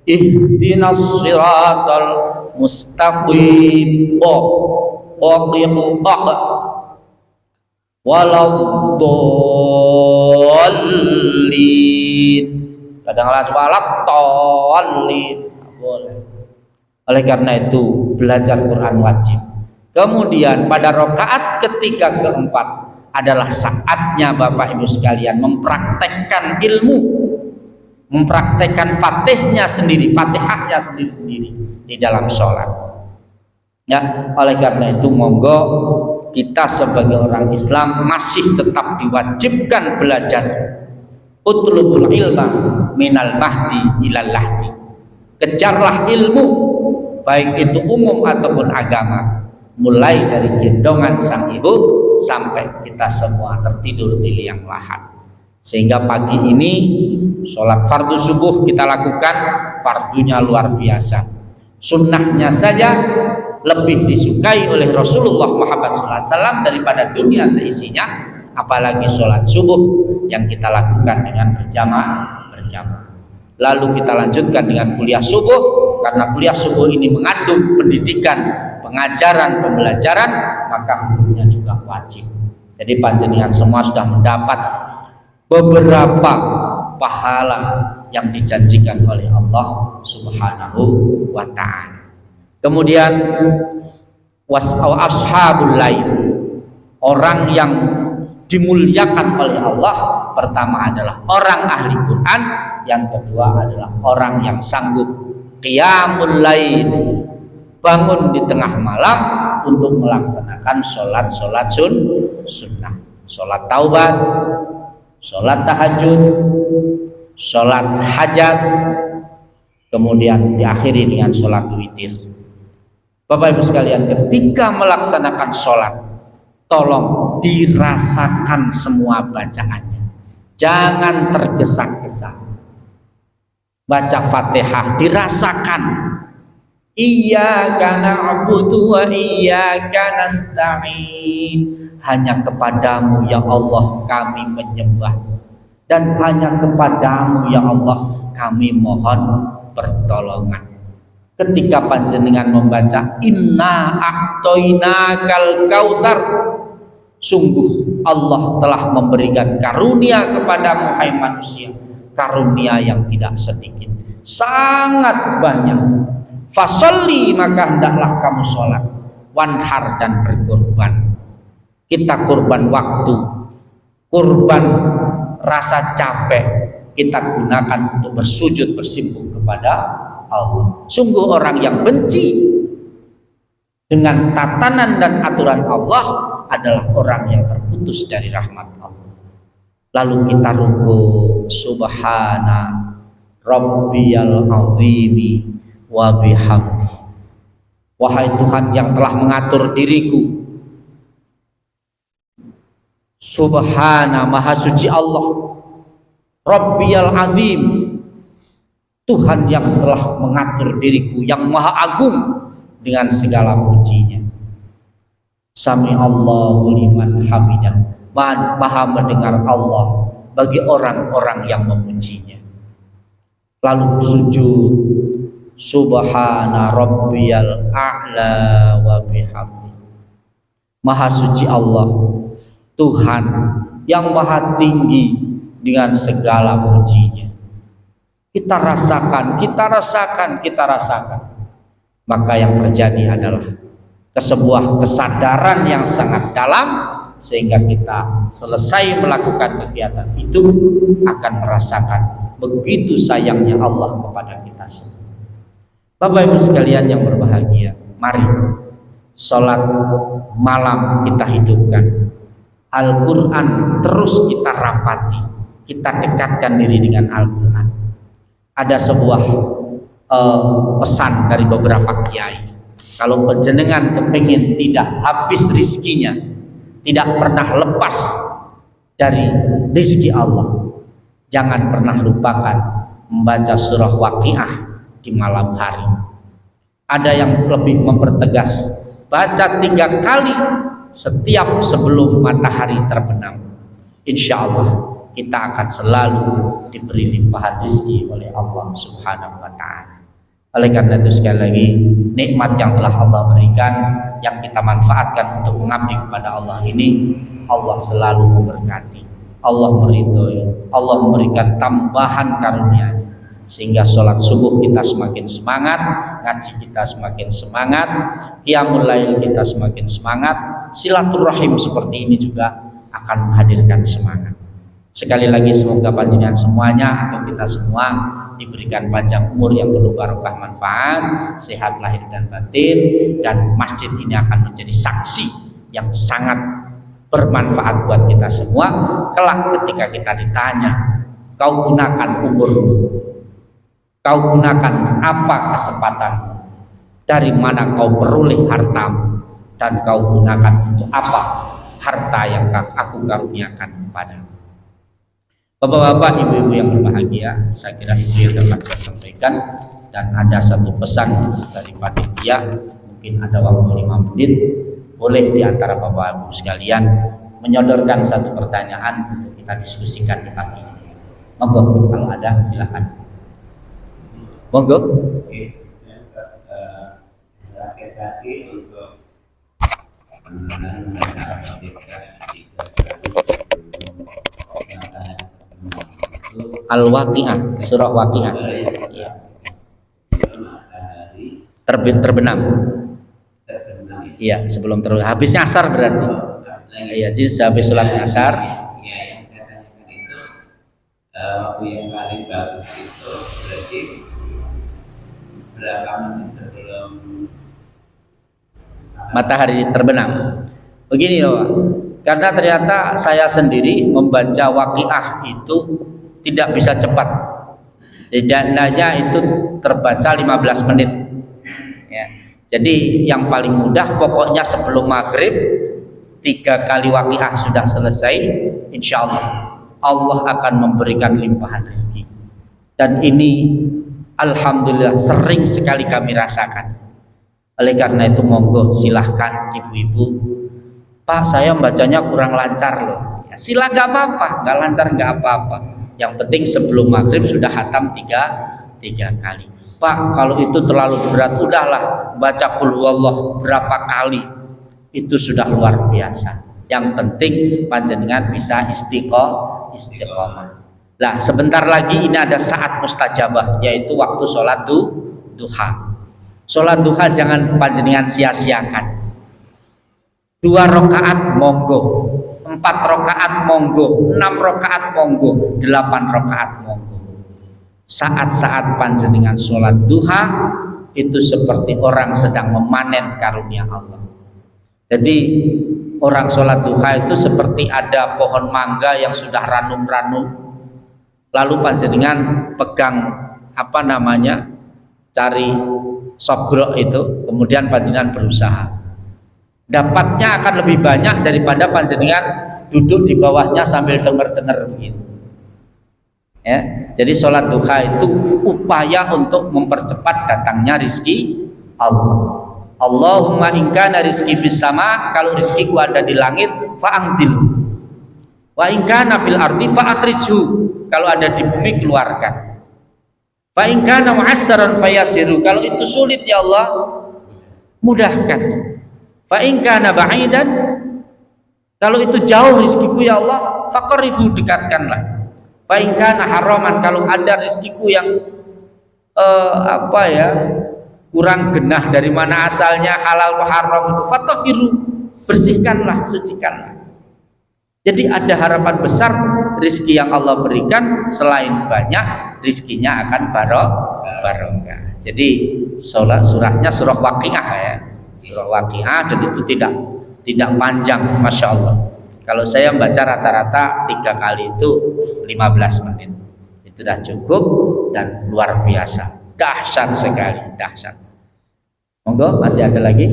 Ihdinas siratal mustaqim. Waladdallin. Kadang-kadang walad tallin. Boleh. Oleh karena itu belajar Quran wajib. Kemudian pada rakaat ketiga keempat adalah saatnya Bapak Ibu sekalian mempraktekkan ilmu, mempraktekkan Fatihahnya sendiri di dalam sholat. Ya, oleh karena itu monggo kita sebagai orang Islam masih tetap diwajibkan belajar. Utlubul ilma minal mahdi ilal lahdi. Kejarlah ilmu, baik itu umum ataupun agama, mulai dari gendongan sang ibu sampai kita semua tertidur di liang lahat. Sehingga pagi ini sholat fardu subuh kita lakukan, fardunya luar biasa. Sunnahnya saja lebih disukai oleh Rasulullah Muhammad SAW daripada dunia seisinya, apalagi sholat subuh yang kita lakukan dengan berjamaah. Lalu kita lanjutkan dengan kuliah subuh, karena kuliah subuh ini mengandung pendidikan, pengajaran, pembelajaran, maka hukumnya juga wajib. Jadi panjenengan semua sudah mendapat beberapa pahala yang dijanjikan oleh Allah Subhanahu wa ta'ala. Kemudian ashabul lail, orang yang dimuliakan oleh Allah, pertama adalah orang ahli Quran, yang kedua adalah orang yang sanggup qiyamul lail, bangun di tengah malam untuk melaksanakan sholat sunnah, sholat taubat, sholat tahajud, sholat hajat, kemudian diakhiri dengan sholat witir. Bapak Ibu sekalian, ketika melaksanakan sholat, tolong dirasakan semua bacaannya, jangan tergesa-gesa. Baca Fatihah dirasakan, Iyyaka na'budu wa iyyaka nasta'in, hanya kepadamu ya Allah kami menyembah, dan hanya kepadamu ya Allah kami mohon pertolongan. Ketika panjenengan membaca Inna a'toinakal kautsar, sungguh Allah telah memberikan karunia kepadamu hai manusia, karunia yang tidak sedikit, sangat banyak. Fasolli, maka hendaklah kamu sholat, wanhar, dan berkorban. Kita kurban waktu, kurban rasa capek, kita gunakan untuk bersujud bersimpuh kepada Allah. Sungguh orang yang benci dengan tatanan dan aturan Allah adalah orang yang terputus dari rahmat Allah. Lalu kita ruku, subhana rabbiyal azimi wa bihamdi. Wahai Tuhan yang telah mengatur diriku, Subhana, maha suci Allah, Rabbiyal Azim, Tuhan yang telah mengatur diriku, yang maha agung dengan segala pujinya. Sami Allahu liman hamidah, maha mendengar Allah bagi orang-orang yang memujinya. Lalu sujud, Subhana Rabbiyal A'la wa bihamdi, maha suci Allah, Tuhan yang maha tinggi dengan segala pujinya. Kita rasakan. Maka yang terjadi adalah sebuah kesadaran yang sangat dalam, sehingga kita selesai melakukan kegiatan itu akan merasakan begitu sayangnya Allah kepada kita semua. Bapak Ibu sekalian yang berbahagia, mari sholat malam kita hidupkan, Al-Quran terus kita rapati, kita dekatkan diri dengan Al-Quran. Ada sebuah pesan dari beberapa kiai, kalau penjenengan kepingin tidak habis rizkinya, tidak pernah lepas dari rizki Allah, jangan pernah lupakan membaca surah Waqiah di malam hari. Ada yang lebih mempertegas, baca 3 kali setiap sebelum matahari terbenam. Insya Allah kita akan selalu diberi limpahan rezeki oleh Allah Subhanahu wa Ta'ala. Oleh karena itu, sekali lagi, nikmat yang telah Allah berikan, yang kita manfaatkan untuk mengabdi kepada Allah ini, Allah selalu memberkati, Allah meridhoi, Allah memberikan tambahan karunia, sehingga sholat subuh kita semakin semangat, ngaji kita semakin semangat, qiyamul lail kita semakin semangat, silaturahim seperti ini juga akan menghadirkan semangat. Sekali lagi, semoga panjenengan semuanya atau kita semua diberikan panjang umur yang penuh barokah manfaat, sehat lahir dan batin, dan masjid ini akan menjadi saksi yang sangat bermanfaat buat kita semua. Kelak ketika kita ditanya, kau gunakan umurmu, kau gunakan apa kesempatan, dari mana kau peroleh hartamu, dan kau gunakan untuk apa harta yang aku karuniakan kepadamu. Bapak-bapak, ibu-ibu yang berbahagia, saya kira itu yang dapat saya sampaikan. Dan ada satu pesan dari panitia, mungkin ada waktu 5 menit, boleh di antara bapak-ibu sekalian menyodorkan satu pertanyaan untuk kita diskusikan di pagi ini. Monggo, kalau ada silakan. Monggo. Al-Waqiah, surah Waqiah. Ya. Terbenam. Iya, sebelum terbenam. Habis asar berarti. Iya, jadi habis sholat asar. Ya, yang saya tanyakan itu waktu yang paling bagus itu berarti berapa menit sebelum matahari terbenam. Begini loh, karena ternyata saya sendiri membaca Waqiah itu tidak bisa cepat. Tidaknya itu terbaca 15 menit. Ya. Jadi yang paling mudah pokoknya sebelum maghrib 3 kali Waqiah sudah selesai, insya Allah akan memberikan limpahan rezeki. Dan ini alhamdulillah sering sekali kami rasakan. Oleh karena itu monggo silahkan ibu-ibu, Pak saya bacanya kurang lancar loh. Ya, sila gak apa-apa, gak lancar gak apa-apa. Yang penting sebelum maghrib sudah hatam 3 kali. Pak kalau itu terlalu berat, udahlah baca qul huwallah berapa kali, itu sudah luar biasa. Yang penting panjenengan bisa istiqomah. Nah sebentar lagi ini ada saat mustajabah, yaitu waktu sholat duha. Sholat duha jangan panjenengan sia-siakan. 2 rakaat monggo, 4 rakaat monggo, 6 rakaat monggo, 8 rakaat monggo. Saat-saat panjenengan sholat duha itu seperti orang sedang memanen karunia Allah. Jadi orang sholat duha itu seperti ada pohon mangga yang sudah ranum-ranum, lalu panjenengan pegang cari sogrok itu, kemudian panjenengan berusaha, dapatnya akan lebih banyak daripada panjenengan duduk di bawahnya sambil denger-denger begitu. Ya, jadi sholat duha itu upaya untuk mempercepat datangnya rizki Allah. Allahumma in kana rizki fis sama, kalau rizkiku ada di langit fa'angzil. Wa in kana fil ardi fa'akhrijhu, kalau ada di bumi keluarkan. Fa in kana mu'assaran fayasiru, kalau itu sulit ya Allah mudahkan. Fa in kana ba'idan, kalau itu jauh rizkiku ya Allah faqarribhu, dekatkanlah. Fa in kana haraman, kalau ada rizkiku yang kurang genah dari mana asalnya, halal atau haram, itu fatahhiru, bersihkanlah, sucikanlah. Jadi ada harapan besar rizki yang Allah berikan, selain banyak rizkinya akan barokah. Jadi surahnya surah Waqiah ya, surah Waqiah, dan itu tidak panjang, masya Allah. Kalau saya baca rata-rata 3 kali itu 15 menit, itu sudah cukup dan luar biasa, dahsyat sekali, dahsyat. Monggo, masih ada lagi?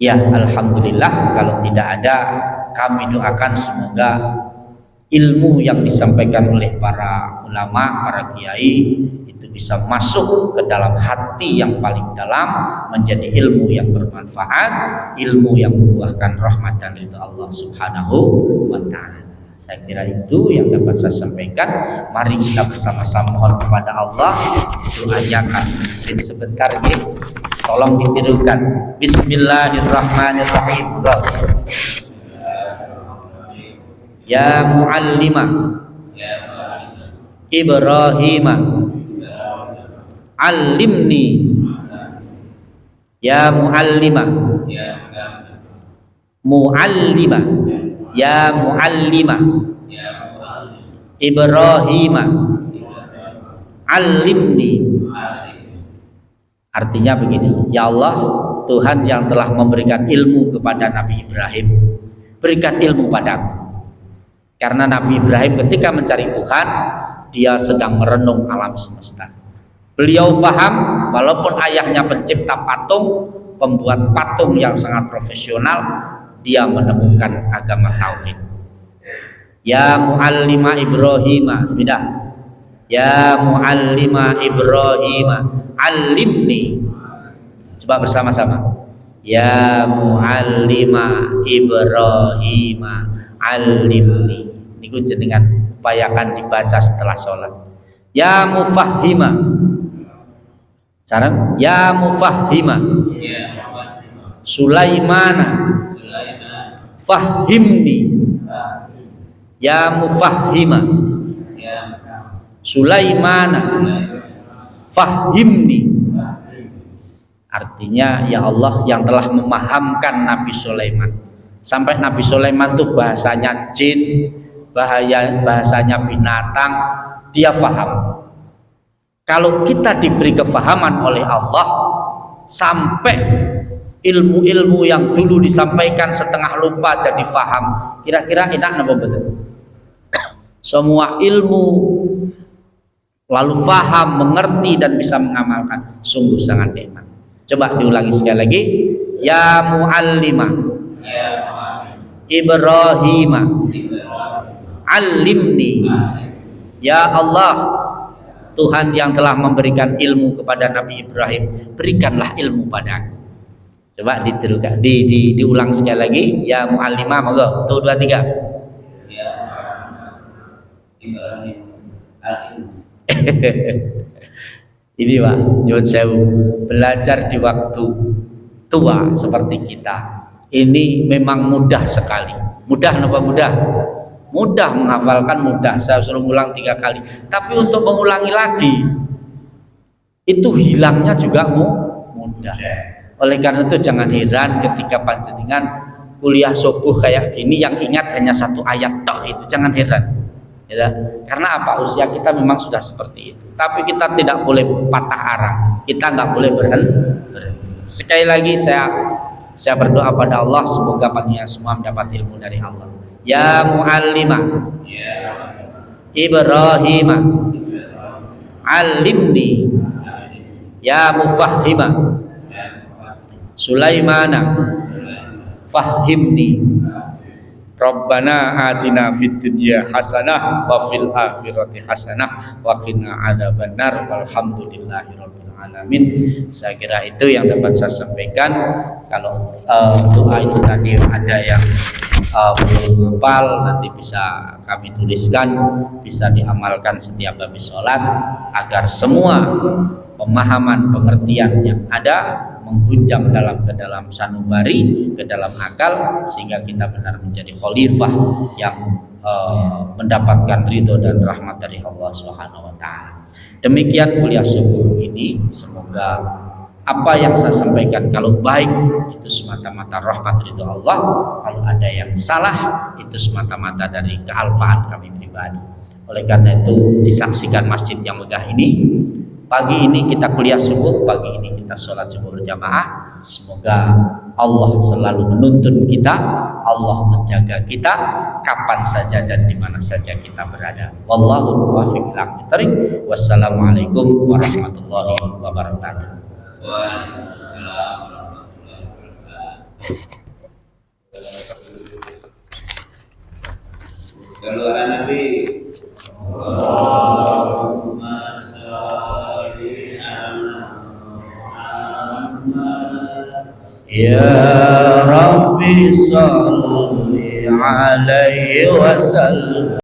Ya, alhamdulillah. Kalau tidak ada, kami doakan semoga ilmu yang disampaikan oleh para ulama, para kiai itu bisa masuk ke dalam hati yang paling dalam, menjadi ilmu yang bermanfaat, ilmu yang membuahkan rahmat dan ridha Allah Subhanahu wa ta'ala. Saya kira itu yang dapat saya sampaikan. Mari kita bersama-sama mohon kepada Allah doanya kan sebentar ini, tolong ditirukan. Bismillahirrahmanirrahim. Ya muallima Ibrahim, allimni. Ya muallima, muallima, ya muallima Ibrahim, allimni. Artinya begini, ya Allah, Tuhan yang telah memberikan ilmu kepada Nabi Ibrahim, berikan ilmu padaku. Karena Nabi Ibrahim ketika mencari Tuhan, dia sedang merenung alam semesta. Beliau faham, walaupun ayahnya pencipta patung, pembuat patung yang sangat profesional, dia menemukan agama tauhid. Ya muallima Ibrahim, bismillah. Ya muallima Ibrahim, allimni. Coba bersama-sama. Ya muallima Ibrahim, allimni. Niku jenengan upayakan dibaca setelah sholat. Ya mufahhima. Sekarang ya mufahhima. Sulaimana, fahimni. Ya mufahhima Sulaimana, fahimni. Artinya ya Allah yang telah memahamkan Nabi Sulaiman, sampai Nabi Sulaiman tuh bahasanya jin, bahasanya binatang, dia faham. Kalau kita diberi kefahaman oleh Allah, sampai ilmu-ilmu yang dulu disampaikan setengah lupa jadi faham, kira-kira enak apa betul? Semua ilmu lalu faham, mengerti dan bisa mengamalkan, sungguh sangat nikmat. Coba diulangi sekali lagi. Ya muallima Ibrahim, allimni. Ya Allah, Tuhan yang telah memberikan ilmu kepada Nabi Ibrahim, berikanlah ilmu padaku. Coba ditirukan, diulang sekali lagi. Ya muallimah, monggo. 1 2 3. Ya Ibrahim, ini Pak, nyuwun sewu, belajar di waktu tua seperti kita ini memang mudah sekali. Mudah apa mudah? Mudah menghafalkan, mudah. Saya suruh ulang 3 kali. Tapi untuk mengulangi lagi itu hilangnya juga mudah. Oleh karena itu jangan heran ketika panjenengan kuliah subuh kayak gini yang ingat hanya 1 ayat tok, itu jangan heran. Ya, karena apa? Usia kita memang sudah seperti itu. Tapi kita tidak boleh patah arah. Kita nggak boleh berhenti. Sekali lagi saya berdoa pada Allah semoga panjenengan semua mendapat ilmu dari Allah. Ya muallima Ibrahim, allimni. Ya mufahhima Sulaimana, fahimni. Rabbana atina fid dunya hasanah wa fil akhirati hasanah wa qina adzabannar walhamdulillahirabbil alamin. Saya kira itu yang dapat saya sampaikan. Kalau doa itu tadi ada yang belum hafal, nanti bisa kami tuliskan, bisa diamalkan setiap habis sholat agar semua pemahaman pengertian yang ada menghujam ke dalam sanubari, ke dalam akal, sehingga kita benar menjadi khalifah yang mendapatkan ridho dan rahmat dari Allah Subhanahu wa taala. Demikian kuliah subuh ini, semoga apa yang saya sampaikan kalau baik itu semata-mata rahmat ridho Allah, kalau ada yang salah itu semata-mata dari kealpaan kami pribadi. Oleh karena itu disaksikan masjid yang megah ini. Pagi ini kita kuliah subuh, pagi ini kita sholat subuh berjamaah. Semoga Allah selalu menuntun kita, Allah menjaga kita kapan saja dan di mana saja kita berada. Wallahu muwaffiq ila aqwamit thoriq. Wassalamualaikum warahmatullahi wabarakatuh. Waalaikumsalam warahmatullahi wabarakatuh. Kalau Nabi Allahumma sholli ala Muhammad. Ya Rabbi sholli alaihi wasallam.